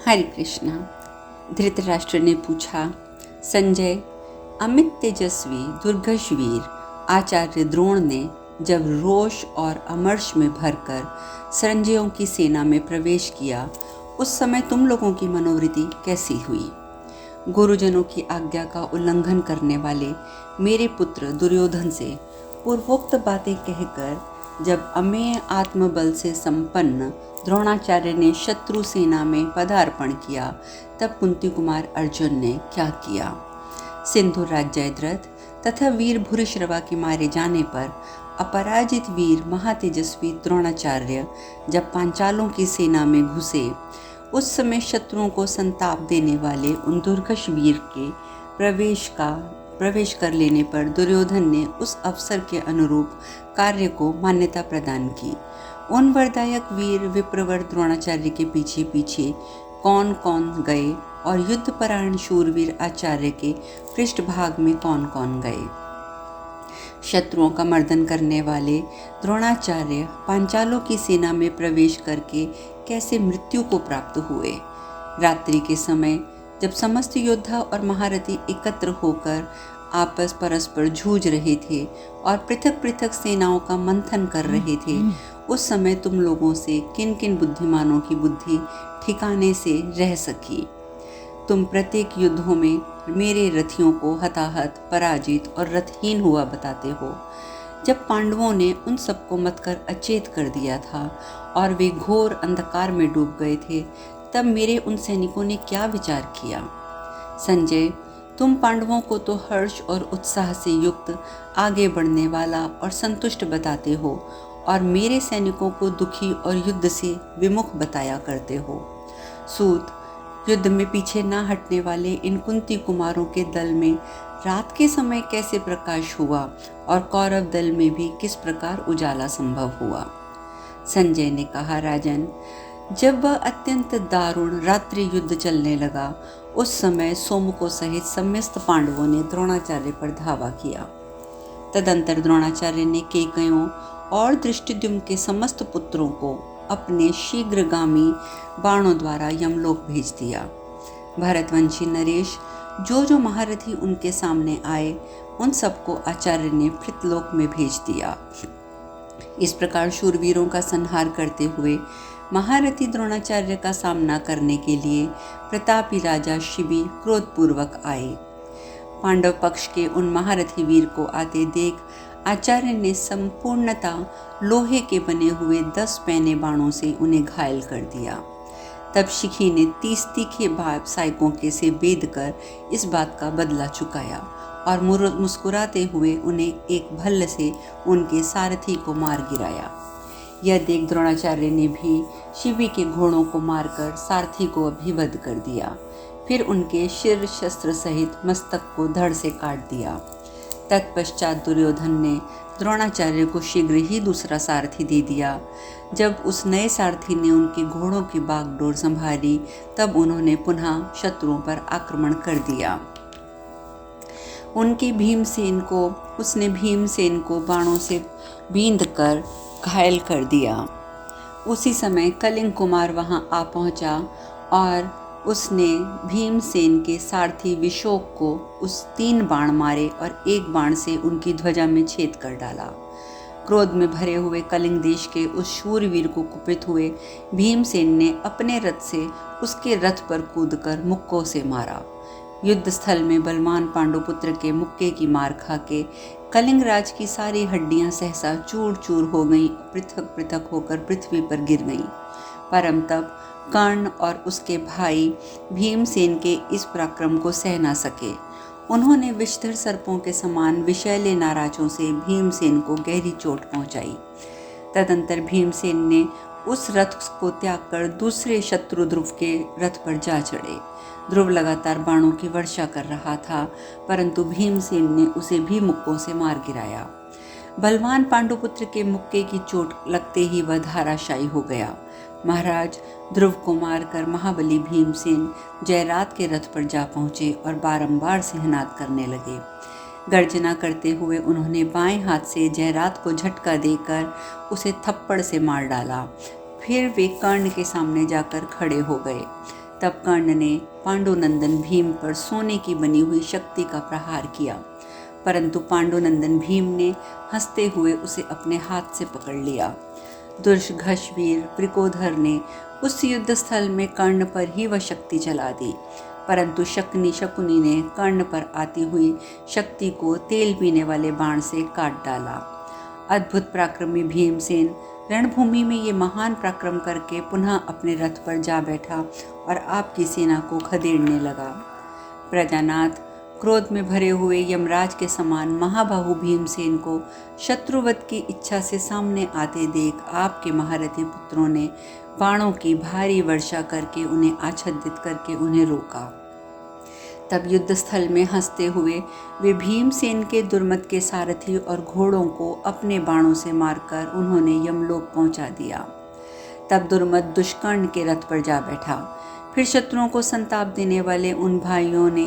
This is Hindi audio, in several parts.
हरे कृष्णा। धृतराष्ट्र ने पूछा, संजय, अमित तेजस्वी दुर्गश वीर आचार्य द्रोण ने जब रोष और अमर्ष में भरकर संजयों की सेना में प्रवेश किया, उस समय तुम लोगों की मनोवृत्ति कैसी हुई? गुरुजनों की आज्ञा का उल्लंघन करने वाले मेरे पुत्र दुर्योधन से पूर्वोक्त बातें कहकर जब अमेय आत्मबल से संपन्न द्रोणाचार्य ने शत्रु सेना में पदार्पण किया, तब कुंती कुमार अर्जुन ने क्या किया? सिंधु राज जयद्रथ तथा वीर भूरिश्रवा के मारे जाने पर अपराजित वीर महातेजस्वी द्रोणाचार्य जब पांचालों की सेना में घुसे, उस समय शत्रुओं को संताप देने वाले उन दुर्गश वीर के प्रवेश कर लेने पर दुर्योधन ने उस अवसर के अनुरूप कार्य को मान्यता प्रदान की। उन वरदायक वीर विप्रवर द्रोणाचार्य के पीछे पीछे कौन कौन गए और युद्धपरायण शूरवीर आचार्य के पृष्ठभाग में कौन कौन गए? शत्रुओं का मर्दन करने वाले द्रोणाचार्य पांचालों की सेना में प्रवेश करके कैसे मृत्यु को प्राप्त हुए? रात्रि के समय जब समस्त योद्धा और महारथी एकत्र होकर आपस परस्पर जूझ रहे थे और पृथक पृथक सेनाओं का मंथन कर रहे थे, उस समय तुम लोगों से किन किन बुद्धिमानों की बुद्धि ठिकाने से रह सकी? तुम प्रत्येक युद्धों में मेरे रथियों को हताहत, पराजित और रथहीन हुआ बताते हो। जब पांडवों ने उन सबको मतकर अचेत कर दिया था और वे घोर अंधकार में डूब गए थे, तब मेरे उन सैनिकों ने क्या विचार किया? संजय, तुम पांडवों को तो हर्ष और उत्साह से युक्त, आगे बढ़ने वाला और संतुष्ट बताते हो और मेरे सैनिकों को दुखी और युद्ध से विमुख बताया करते हो। सूत, युद्ध में पीछे ना हटने वाले इन कुंती कुमारों के दल में रात के समय कैसे प्रकाश हुआ और कौरव दल में भी किस प्रकार उजाला संभव हुआ? संजय ने कहा, राजन, जब वह अत्यंत दारुण रात्रि युद्ध चलने लगा, उस समय सोमुको सहित समस्त पांडवों ने द्रोणाचार्य पर धावा किया। तदंतर द्रोणाचार्य ने केकयों और धृष्टद्युम्न के समस्त पुत्रों को अपने शीघ्रगामी बाणों द्वारा यमलोक भेज दिया। भरतवंशी नरेश जो महारथी उनके सामने आए, उन सबको आचार्य ने पृथलोक में भेज दिया। इस प्रकार शूरवीरों का संहार करते हुए महारथी द्रोणाचार्य का सामना करने के लिए प्रतापी राजा शिबी क्रोधपूर्वक आए। पांडव पक्ष के उन महारथी वीर को आते देख आचार्य ने संपूर्णता लोहे के बने हुए 10 पैने बाणों से उन्हें घायल कर दिया। तब शिखी ने 30 तीखे सायकों के से बेध कर इस बात का बदला चुकाया और मुस्कुराते हुए उन्हें एक भल्ल से उनके सारथी को मार गिराया। यह देख द्रोणाचार्य ने भी शिबी के घोड़ों को मारकर सारथी को अभिवध कर दिया। फिर उनके शिर शस्त्र सहित मस्तक को धड़ से काट दिया। तत्पश्चात दुर्योधन ने द्रोणाचार्य को शीघ्र ही दूसरा सारथी दे दिया। जब उस नए सारथी ने उनके घोड़ों की बागडोर संभाली, तब उन्होंने पुनः शत्रुओं पर आक्रमण कर दिया। उसने भीमसेन को बाणों से बींध कर घायल कर दिया। उसी समय कलिंग कुमार वहां आ पहुंचा और उसने भीमसेन के सारथी विशोक को उस 3 बाण मारे और एक बाण से उनकी ध्वजा में छेद कर डाला। क्रोध में भरे हुए कलिंग देश के उस शूरवीर को कुपित हुए भीमसेन ने अपने रथ से उसके रथ पर कूदकर मुक्कों से मारा। युद्ध स्थल में बलवान पांडुपुत्र के मुक्के की मार खा के कलिंगराज की सारी हड्डियां सहसा चूर चूर हो गईं, पृथक पृथक होकर पृथ्वी पर गिर गईं। परम तब कर्ण और उसके भाई भीमसेन के इस पराक्रम को सह न सके। उन्होंने विषधर सर्पों के समान विषैले नाराजों से भीमसेन को गहरी चोट पहुंचाई। तदंतर भीमसेन ने उस रथ को त्याग कर दूसरे शत्रु ध्रुव के रथ पर जा चढ़े। ध्रुव लगातार बाणों की वर्षा कर रहा था, परंतु भीमसेन ने उसे भी मुक्कों से मार गिराया। बलवान पांडुपुत्र के मुक्के की चोट लगते ही वह धाराशायी हो गया। महाराज, ध्रुव को मारकर महाबली भीमसेन जयरात के रथ पर जा पहुंचे और बारंबार सिंहनाद करने लगे। गर्जना करते हुए उन्होंने बाएं हाथ से जयरात को झटका देकर उसे थप्पड़ से मार डाला। फिर वे कर्ण के सामने जाकर खड़े हो गए। तब कर्ण ने पांडुनंदन भीम पर सोने की बनी हुई शक्ति का प्रहार किया, परंतु पांडुनंदन भीम ने हंसते हुए उसे अपने हाथ से पकड़ लिया। दुर्घर्षवीर वृकोधर ने उस युद्ध स्थल में कर्ण पर ही वह शक्ति चला दी, परंतु शकुनी ने कर्ण पर आती हुई शक्ति को तेल पीने वाले बाण से काट डाला। अद्भुत पराक्रमी भीमसेन रणभूमि में ये महान पराक्रम करके पुनः अपने रथ पर जा बैठा और आपकी सेना को खदेड़ने लगा। प्रजानाथ क्रोध में भरे हुए यमराज के समान महाबाहु भीमसेन को शत्रुवध की इच्छा से सामने आते देख आपके महारथी पुत्रों ने बाणों की भारी वर्षा करके उन्हें आच्छादित करके उन्हें रोका। तब युद्ध स्थल में हंसते हुए वे भीमसेन के दुर्मत के सारथी और घोड़ों को अपने बाणों से मारकर उन्होंने यमलोक पहुंचा दिया। तब दुर्मत दुष्कर्ण के रथ पर जा बैठा। फिर शत्रुओं को संताप देने वाले उन भाइयों ने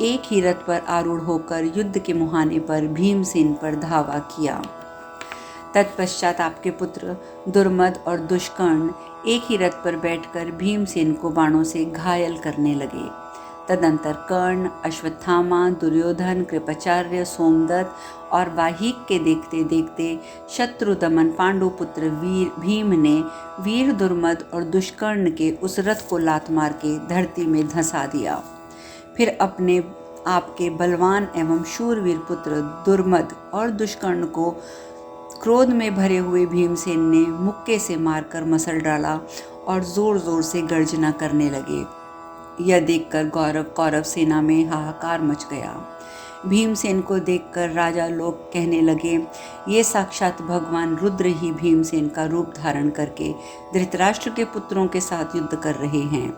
एक ही रथ पर आरूढ़ होकर युद्ध के मुहाने पर भीमसेन पर धावा किया। तत्पश्चात आपके पुत्र दुर्मद और दुष्कर्ण एक ही रथ पर बैठकर भीमसेन को बाणों से घायल करने लगे। तदंतर कर्ण, अश्वत्थामा, दुर्योधन, कृपाचार्य, सोमदत्त और वाहिक के देखते देखते शत्रु दमन पांडुपुत्र भीम ने वीर दुर्मद और दुष्कर्ण के उस रथ को लात मार के धरती में धंसा दिया। फिर अपने आपके बलवान एवं शूरवीर पुत्र दुर्मद और दुष्कर्ण को क्रोध में भरे हुए भीमसेन ने मुक्के से मारकर मसल डाला और जोर जोर से गर्जना करने लगे। यह देखकर कौरव सेना में हाहाकार मच गया। भीमसेन को देखकर राजा लोग कहने लगे, ये साक्षात भगवान रुद्र ही भीमसेन का रूप धारण करके धृतराष्ट्र के पुत्रों के साथ युद्ध कर रहे हैं।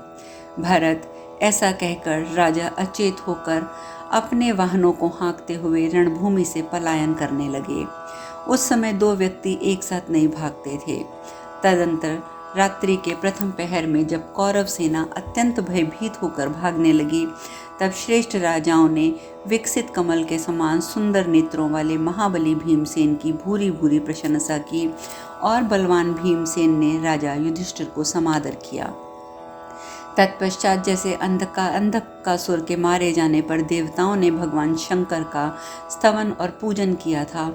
भरत ऐसा कहकर राजा अचेत होकर अपने वाहनों को हाँकते हुए रणभूमि से पलायन करने लगे। उस समय दो व्यक्ति एक साथ नहीं भागते थे। तदंतर रात्रि के प्रथम पहर में जब कौरव सेना अत्यंत भयभीत होकर भागने लगी, तब श्रेष्ठ राजाओं ने विकसित कमल के समान सुंदर नेत्रों वाले महाबली भीमसेन की भूरी भूरी प्रशंसा की और बलवान भीमसेन ने राजा युधिष्ठिर को समादर किया। तत्पश्चात जैसे अंधकासुर के मारे जाने पर देवताओं ने भगवान शंकर का स्तवन और पूजन किया था,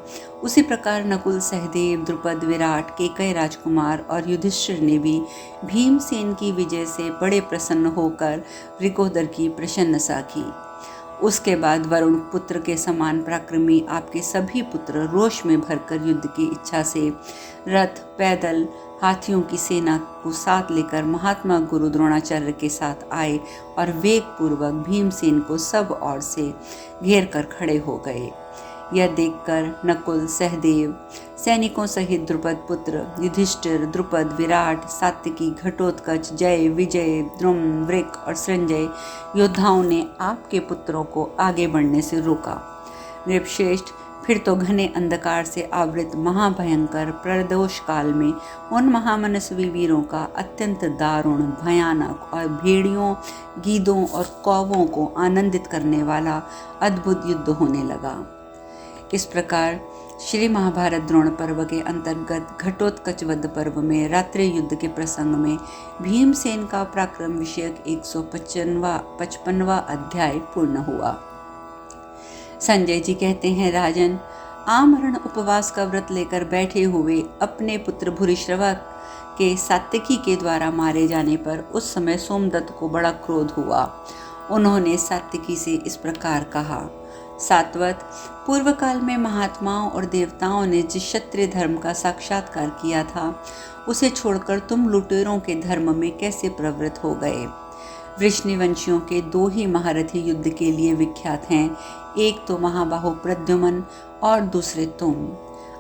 उसी प्रकार नकुल, सहदेव, द्रुपद, विराट, केकय राजकुमार और युधिष्ठिर ने भी भीमसेन की विजय से बड़े प्रसन्न होकर वृकोदर की प्रशंसा की। उसके बाद वरुण पुत्र के समान पराक्रमी आपके सभी पुत्र रोष में भरकर युद्ध की इच्छा से रथ, पैदल, हाथियों की सेना को साथ लेकर महात्मा गुरु द्रोणाचार्य के साथ आए और वेग पूर्वक भीमसेन को सब ओर से घेर कर खड़े हो गए। यह देखकर नकुल, सहदेव, सैनिकों सहित द्रुपद पुत्र युधिष्ठिर, द्रुपद, विराट, सात्विकी, घटोत्कच, जय, विजय, द्रुम, वृक और संजय योद्धाओं ने आपके पुत्रों को आगे बढ़ने से रोका। नृपश्रेष्ठ फिर तो घने अंधकार से आवृत महाभयंकर प्रदोष काल में उन महामनस्वी वीरों का अत्यंत दारुण, भयानक और भेड़ियों, गीदों और कौवों को आनंदित करने वाला अद्भुत युद्ध होने लगा। इस प्रकार श्री महाभारत द्रोण पर्व के अंतर्गत घटोत्कच वध पर्व में रात्रि युद्ध के प्रसंग में भीमसेन का पराक्रम विषयक 155वां अध्याय पूर्ण हुआ। संजय जी कहते हैं, राजन, आमरण उपवास का व्रत लेकर बैठे हुए अपने पुत्र भूरिश्रवा के सात्विकी के द्वारा मारे जाने पर उस समय सोमदत्त को बड़ा क्रोध हुआ। उन्होंने सात्विकी से इस प्रकार कहा, सात्वत, पूर्व काल में महात्माओं और देवताओं ने जिस क्षत्रिय धर्म का साक्षात्कार किया था, उसे छोड़कर तुम लुटेरों के धर्म में कैसे प्रवृत्त हो गए। वृष्णिवंशियों के दो ही महारथी युद्ध के लिए विख्यात हैं, एक तो महाबाहु प्रद्युम्न और दूसरे तुम।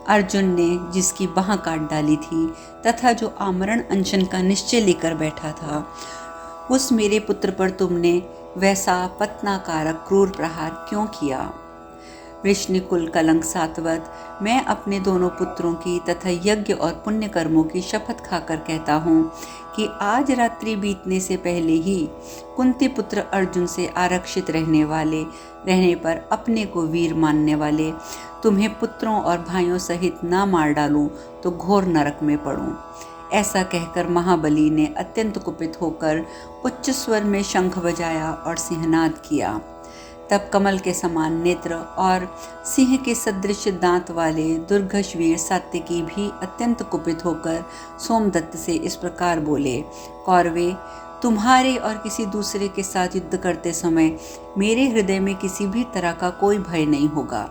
अर्जुन ने जिसकी बाह काट डाली थी तथा जो आमरण अनशन का निश्चय लेकर बैठा था, उस मेरे पुत्र पर तुमने वैसा पत्नाकारक क्रूर प्रहार क्यों किया। वृष्णिकुल कलंक सात्वत, मैं अपने दोनों पुत्रों की तथा यज्ञ और पुण्य कर्मों की शपथ खाकर कहता हूँ कि आज रात्रि बीतने से पहले ही कुंती पुत्र अर्जुन से आरक्षित रहने पर अपने को वीर मानने वाले तुम्हें पुत्रों और भाइयों सहित ना मार डालूं तो घोर नरक में पड़ूं। ऐसा कहकर महाबली ने अत्यंत कुपित होकर उच्च स्वर में शंख बजाया और सिंहनाद किया। तब कमल के समान नेत्र और सिंह के सदृश दांत वाले दुर्घष वीर सात्यकी भी अत्यंत कुपित होकर सोमदत्त से इस प्रकार बोले, कौरवे, तुम्हारे और किसी दूसरे के साथ युद्ध करते समय मेरे हृदय में किसी भी तरह का कोई भय नहीं होगा।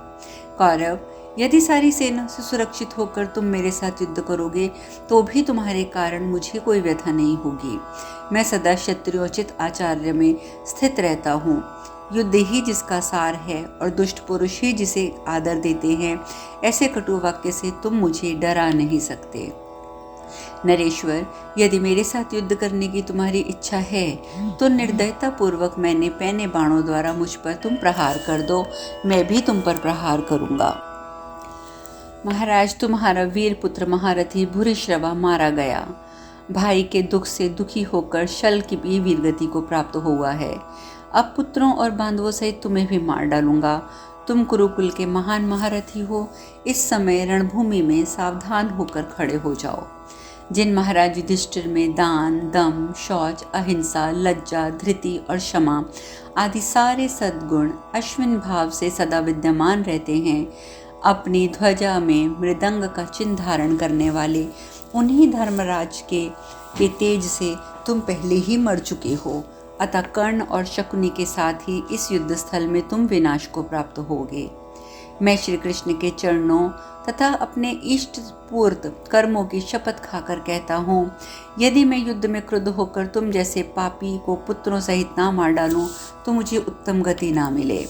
कौरव, यदि सारी सेना से सुरक्षित होकर तुम मेरे साथ युद्ध करोगे तो भी तुम्हारे कारण मुझे कोई व्यथा नहीं होगी। मैं सदा क्षत्रियोचित आचार्य में स्थित रहता हूँ। युद्ध ही जिसका सार है और दुष्ट पुरुष ही जिसे आदर देते हैं, ऐसे कटु वाक्य से तुम मुझे डरा नहीं सकते। नरेश्वर, यदि मेरे साथ युद्ध करने की तुम्हारी इच्छा है तो निर्दयता पूर्वक मैंने पैने बाणों द्वारा मुझ पर तुम प्रहार कर दो, मैं भी तुम पर प्रहार करूंगा। महाराज, तुम्हारा वीर पुत्र महारथी भूरिश्रवा मारा गया। भाई के दुख से दुखी होकर शल की भी वीरगति को प्राप्त हुआ है। अब पुत्रों और बांधवों सहित तुम्हें भी मार डालूंगा। तुम कुरुकुल के महान महारथी हो, इस समय रणभूमि में सावधान होकर खड़े हो जाओ। जिन महाराज युधिष्ठिर में दान, दम, शौच, अहिंसा, लज्जा, धृति और क्षमा आदि सारे सद्गुण अश्विन भाव से सदा विद्यमान रहते हैं, अपनी ध्वजा में मृदंग का चिन्ह धारण करने वाले उन्हीं धर्मराज के तेज से तुम पहले ही मर चुके हो। अतः कर्ण और शकुनी के साथ ही इस युद्ध स्थल में तुम विनाश को प्राप्त होगे। मैं श्री कृष्ण के चरणों तथा अपने इष्ट पूर्त कर्मों की शपथ खाकर कहता हूँ, यदि मैं युद्ध में क्रुद्ध होकर तुम जैसे पापी को पुत्रों सहित ना मार डालूं तो मुझे उत्तम गति ना मिले।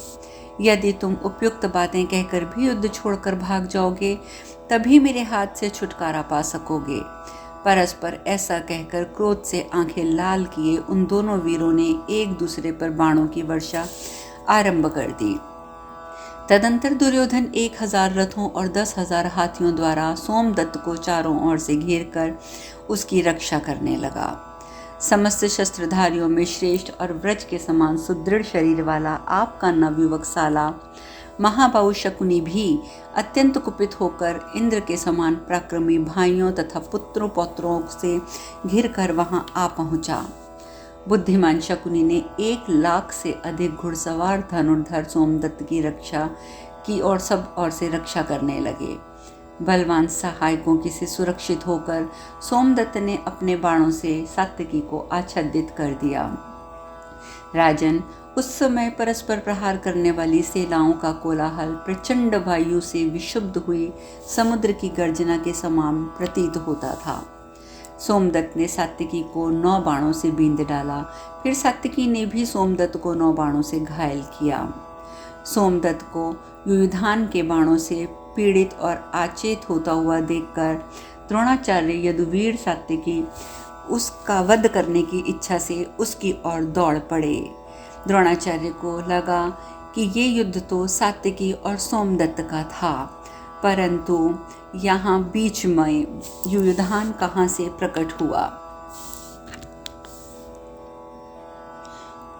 यदि तुम उपयुक्त बातें कहकर भी युद्ध छोड़कर भाग जाओगे तभी मेरे हाथ से छुटकारा पा सकोगे। परस्पर ऐसा कहकर क्रोध से आंखें लाल किए उन दोनों वीरों ने एक दूसरे पर बाणों की वर्षा आरंभ कर दी। तदंतर दुर्योधन 1000 रथों और 10,000 हाथियों द्वारा सोमदत्त को चारों ओर से घेर कर उसकी रक्षा करने लगा। समस्त शस्त्रधारियों में श्रेष्ठ और व्रज के समान सुदृढ़ शरीर वाला आपका नवयुवक साला महाबाहु शकुनी भी अत्यंत कुपित होकर इंद्र के समान पराक्रमी भाइयों तथा पुत्रों पौत्रों से घिर कर वहां आ पहुंचा। बुद्धिमान शकुनी ने 1 लाख से अधिक घुड़सवार धनुर्धर सोमदत्त की रक्षा की और सब ओर से रक्षा करने लगे। बलवान सहायकों की से सुरक्षित होकर सोमदत्त ने अपने बाणों से सात्यकी को आच्छादित कर दिया। राजन, उस समय परस्पर प्रहार करने वाली सेनाओं का कोलाहल प्रचंड वायु से विशुद्ध हुई समुद्र की गर्जना के समान प्रतीत होता था। सोमदत्त ने सात्यकी को 9 बाणों से बींध डाला। फिर सात्यकी ने भी सोमदत्त को 9 बाणों से घायल किया। सोमदत्त को युयुधान के बाणों से पीड़ित और आचेत होता हुआ देखकर द्रोणाचार्य यदुवीर सात्यकी उसका वध करने की इच्छा से उसकी ओर दौड़ पड़े। द्रोणाचार्य को लगा कि ये युद्ध तो सात्यकी और सोमदत्त का था, परंतु यहाँ बीच में युयुधान कहाँ से प्रकट हुआ।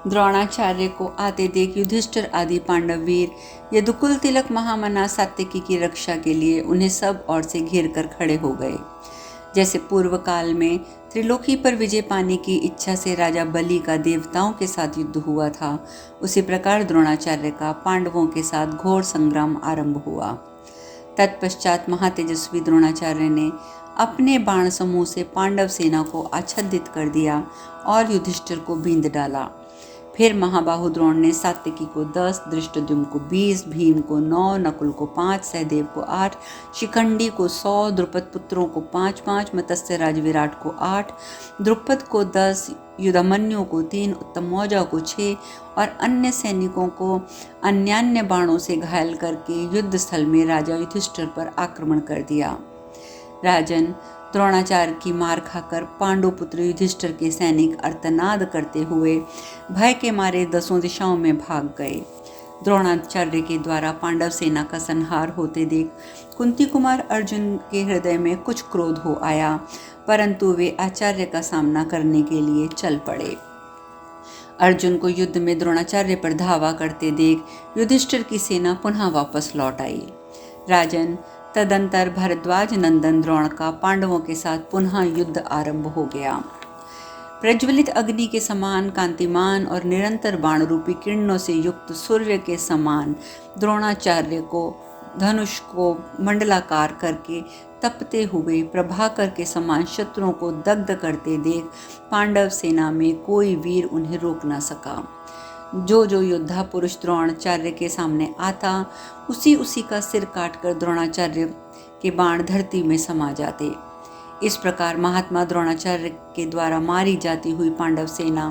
द्रोणाचार्य को आते देख युधिष्ठिर आदि पांडव वीर यदुकुल तिलक महामना सात्यकी की रक्षा के लिए उन्हें सब ओर से घेर कर खड़े हो गए। जैसे पूर्व काल में त्रिलोकी पर विजय पाने की इच्छा से राजा बलि का देवताओं के साथ युद्ध हुआ था, उसी प्रकार द्रोणाचार्य का पांडवों के साथ घोर संग्राम आरंभ हुआ। तत्पश्चात महातेजस्वी द्रोणाचार्य ने अपने बाण समूह से पांडव सेना को आच्छादित कर दिया और युधिष्ठिर को बींध डाला। फिर महाबाहु द्रोण ने सात्यकी को 10, धृष्टद्युम्न को 20, भीम को 9, नकुल को 5, सहदेव को 8, शिखंडी को 100, द्रुपद पुत्रों को 5-5, मत्स्य राज विराट को 8, द्रुपद को 10, युधामन्यु को 3, उत्तमौजा को 6 और अन्य सैनिकों को अन्यान्य बाणों से घायल करके युद्ध स्थल में राजा युधिष्ठिर पर आक्रमण कर दिया। राजन, द्रोणाचार्य की मार खाकर पांडुपुत्र युधिष्ठिर के सैनिक अर्तनाद करते हुए भय के मारे 10 दिशाओं में भाग गए। द्रोणाचार्य के द्वारा पांडव सेना का संहार होते देख कुंती कुमार अर्जुन के हृदय में कुछ क्रोध हो आया, परंतु वे आचार्य का सामना करने के लिए चल पड़े। अर्जुन को युद्ध में द्रोणाचार्य पर धावा करते देख युधिष्ठिर की सेना पुनः वापस लौट आई। राजन, तदंतर भरद्वाज नंदन द्रोण का पांडवों के साथ पुनः युद्ध आरंभ हो गया। प्रज्वलित अग्नि के समान कांतिमान और निरंतर बाण रूपी किरणों से युक्त सूर्य के समान द्रोणाचार्य को धनुष को मंडलाकार करके तपते हुए प्रभाकर के समान शत्रुओं को दग्ध करते देख पांडव सेना में कोई वीर उन्हें रोक न सका। जो जो योद्धा पुरुष द्रोणाचार्य के सामने आता उसी का सिर काटकर द्रोणाचार्य के बाण धरती में समा जाते। इस प्रकार महात्मा द्रोणाचार्य के द्वारा मारी जाती हुई पांडव सेना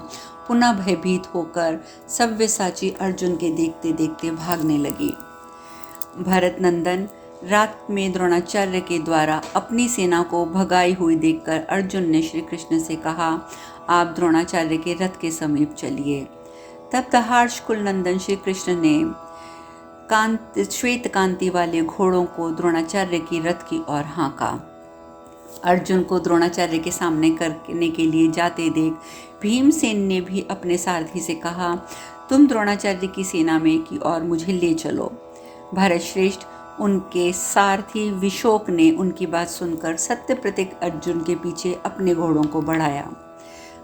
पुनः भयभीत होकर सव्यसाची अर्जुन के देखते देखते भागने लगी। भरत नंदन रात में द्रोणाचार्य के द्वारा अपनी सेना को भगाई हुई देखकर अर्जुन ने श्री कृष्ण से कहा, आप द्रोणाचार्य के रथ के समीप चलिए। तब दहाड़ कुल नंदन श्री कृष्ण ने श्वेत कांति वाले घोड़ों को द्रोणाचार्य की रथ की ओर हाँका। अर्जुन को द्रोणाचार्य के सामने करने के लिए जाते देख भीमसेन ने भी अपने सारथी से कहा, तुम द्रोणाचार्य की सेना में की ओर मुझे ले चलो। भरत श्रेष्ठ उनके सारथी विशोक ने उनकी बात सुनकर सत्य प्रतीक अर्जुन के पीछे अपने घोड़ों को बढ़ाया।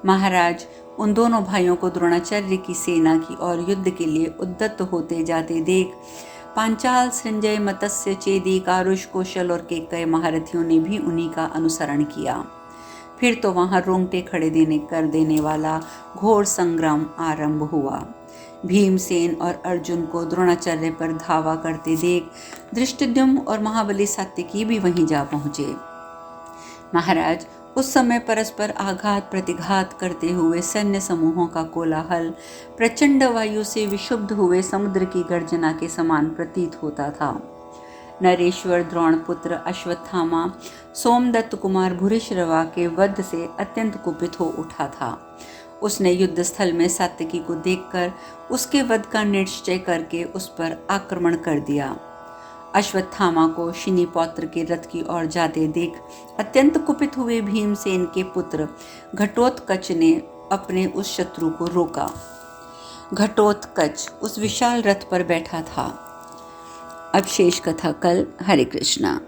महाराज, उन दोनों भाइयों को द्रोणाचार्य की सेना की ओर युद्ध के लिए उद्यत होते जाते देख पांचाल, संजय, मत्स्य, चेदी, कारुष, कौशल और केकय महारथियों ने भी उन्हीं का अनुसरण किया। फिर तो वहां रोंगटे खड़े कर देने वाला घोर संग्राम आरंभ हुआ। भीमसेन और अर्जुन को द्रोणाचार्य पर धावा करते देख धृष्टद्युम्न और महाबली सात्यकी भी वहीं जा पहुंचे। महाराज, उस समय परस्पर आघात प्रतिघात करते हुए सैन्य समूहों का कोलाहल प्रचंड वायु से विक्षुब्ध हुए समुद्र की गर्जना के समान प्रतीत होता था। नरेश्वर द्रोणपुत्र अश्वत्थामा सोमदत्त कुमार भूरिश्रवा के वध से अत्यंत कुपित हो उठा था। उसने युद्ध स्थल में सात्यकी को देखकर उसके वध का निश्चय करके उस पर आक्रमण कर दिया। अश्वत्थामा को शिनी पौत्र के रथ की ओर जाते देख अत्यंत कुपित हुए भीमसेन के पुत्र घटोत्कच ने अपने उस शत्रु को रोका। घटोत्कच उस विशाल रथ पर बैठा था। अब शेष कथा कल। हरे कृष्णा।